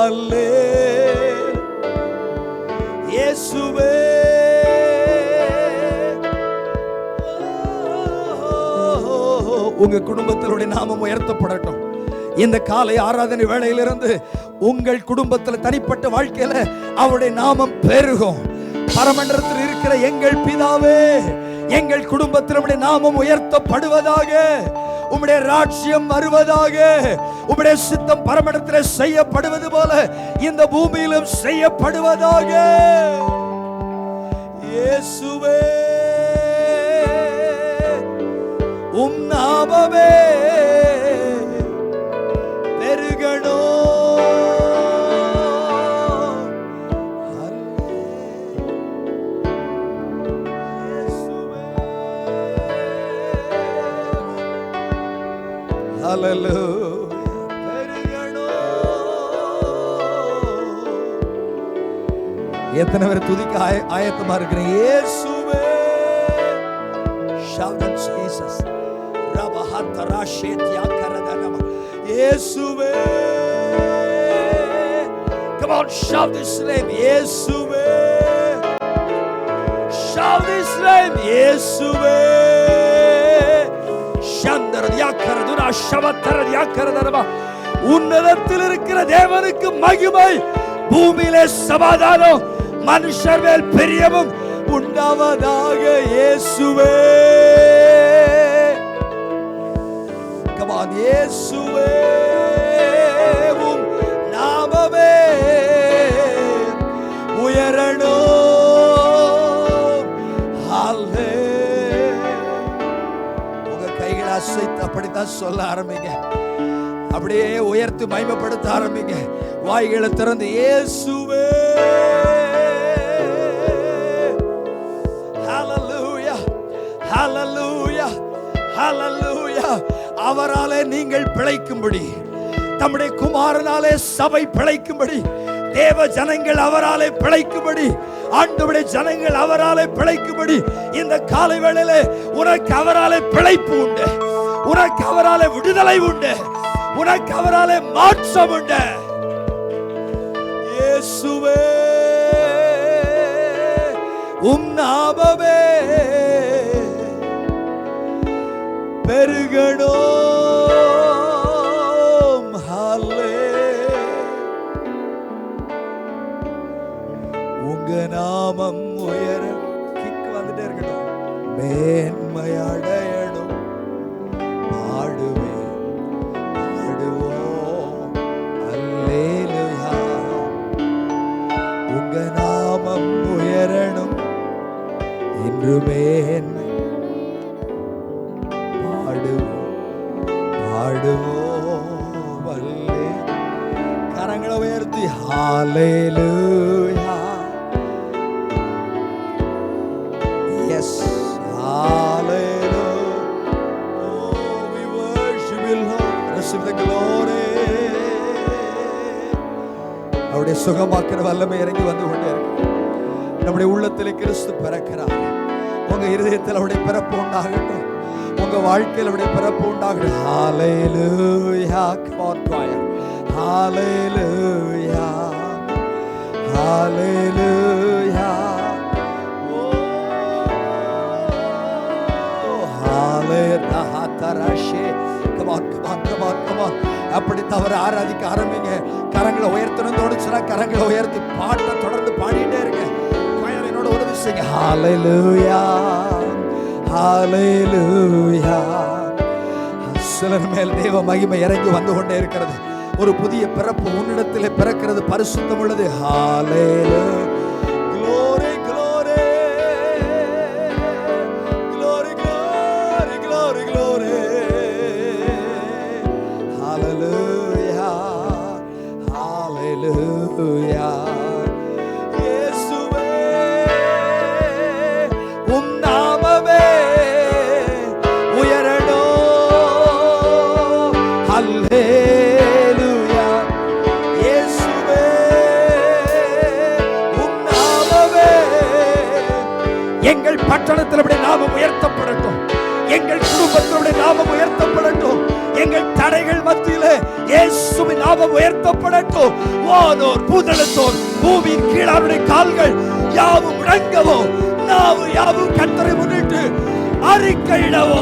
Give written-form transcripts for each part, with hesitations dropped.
அல்லே இயேசுவே. உங்க குடும்பத்தினுடைய நாமம் உயர்த்தப்படட்டும். இந்த காலை ஆராதனை வேளையிலிருந்து உங்கள் குடும்பத்தில் தனிப்பட்ட வாழ்க்கையில அவருடைய நாமம் பெருகும். பரமண்டலத்தில் இருக்கிற எங்கள் பிதாவே, எங்கள் குடும்பத்தில் உம்முடைய நாமம் உயர்த்தப்படுவதாக, உம்முடைய ராஜ்யம் வருவதாக, உம்முடைய சித்தம் பரமண்டலத்தில் செய்யப்படுவது போல இந்த பூமியிலும் செய்யப்படுவதாக. இயேசுவே உம் நாமமே பெருகணும். ஹல்லேலூயா பெருகணும். எத்தனை பேர் துதிக்க ஆயத்தமா இருக்கிறீங்க? இயேசுவே. Shout out Jesus. இயேசுவே. Come on, shout this name. இயேசுவே. Shout this name. இயேசுவே. சந்தரதியாக்கரதுனா ஷவத்தரதியாக்கரதரமா. உன்னதத்தில் இருக்கிற தேவனுக்கு மகிமை, பூமியிலே சமாதானம், மனுஷர் மேல் பிரியமும் உண்டாவதாக. இயேசுவே. Come on, இயேசுவே உம் நாமமே உயரணும். ஹல்லேலூயா. உங்க கைகளை அசைத்து அப்படித்தான் சொல்ல ஆரம்பிங்க. அப்படியே உயர்த்தி மகிமைப்படுத்த ஆரம்பிங்க. வாய்களை திறந்து இயேசுவே. ஹல்லேலூயா ஹல்லேலூயா ஹல்லேலூயா. அவராலே நீங்கள் பிழைக்கும்படி, தம்முடைய குமாரனாலே சபை பிழைக்கும்படி, தேவ ஜனங்கள் அவராலே பிழைக்கும்படி, ஆண்டவருடைய ஜனங்கள் அவராலே பிழைக்கும்படி இந்த காலை வேளையிலே உனக்கு அவராலே பிழைப்பு உண்டு, உனக்கு அவராலே விடுதலை உண்டு, உனக்கு அவராலே மாற்றம் உண்டு. இயேசுவே உம் நாமமே பெருகணும். ஹல்லேலூயா. உங்க நாமம் உயர கிக்கு வந்துட்டே இருக்கணும். மேன்மை அடையணும். பாடுவேன் பாடுவோம் அல்லேலூயா. உங்க நாமம் உயரணும் என்று மேன்மை பாடுவோம் அல்லே. கரங்களை உயர்த்தி ஹல்லேலூயா. Yes, hallelujah. Oh, we worship you, Lord. Receive the glory. அவருடைய சுகமாக்கிற வல்லமை இறங்கி வந்து கொண்டே இருக்கு. நம்முடைய உள்ளத்திலே கிறிஸ்து பிறக்கிறார். உங்க இருதயத்தில் அவருடைய பிறப்பு உண்டாகட்டும். உங்க வாழ்க்கையில் அவருடைய பிறப்பு உண்டாகட்டும். ஹல்லேலூயா. Come on, choir. ஹல்லேலூயா ஹல்லேலூயா. அப்படி தவிர ஆராதிக்க ஆரம்பிங்க. கரங்களை உயர்த்தணும் தோணுச்சுன்னா கரங்களை உயர்த்தி பாட்டை தொடர்ந்து பாடிட்டே இருங்க. என்னோட உதவி செய்யுங்க. ஹல்லேலூயா ஹல்லேலூயா. சிலர் மேல் தேவ மகிமை இறங்கி வந்து கொண்டே இருக்கிறது. ஒரு புதிய பிறப்பு உன்னிடத்திலே பிறக்கிறது. பரிசுத்தம் உள்ளது. ஹல்லேலூயா. glory glory glory glory glory glory. hallelujah hallelujah. இயேசுவே உம் நாமமே உயரணும். ஹல்லேலூயா. இயேசுவே உம் நாமமே. எங்கள் பட்டணத்தில் நாமம் உயர்த்தப்படட்டும். எங்கள் குடும்பத்தினுடைய நாமம் உயர்த்தப்படட்டும். எங்கள் தடைகள் மத்தியிலே இயேசுவின் நாமம் உயர்த்தப்படட்டும். வானோர் பூதளத்தோர் பூமியின் கீழ் அவருடைய கால்கள் யாவும் முழங்கவோ, நாவு யாவும் கர்த்தரை முன்னிட்டு அறிக்கையிடவோ.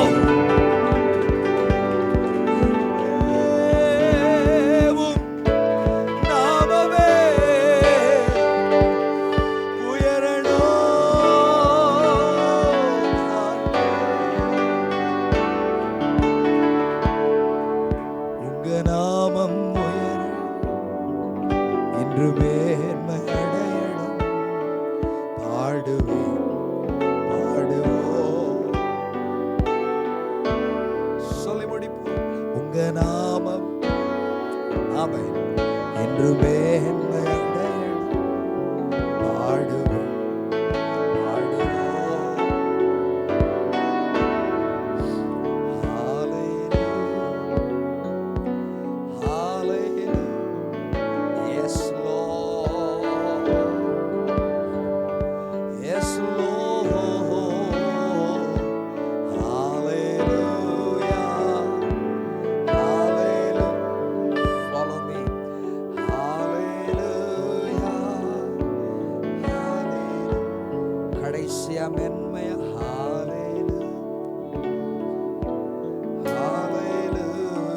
என்றுமே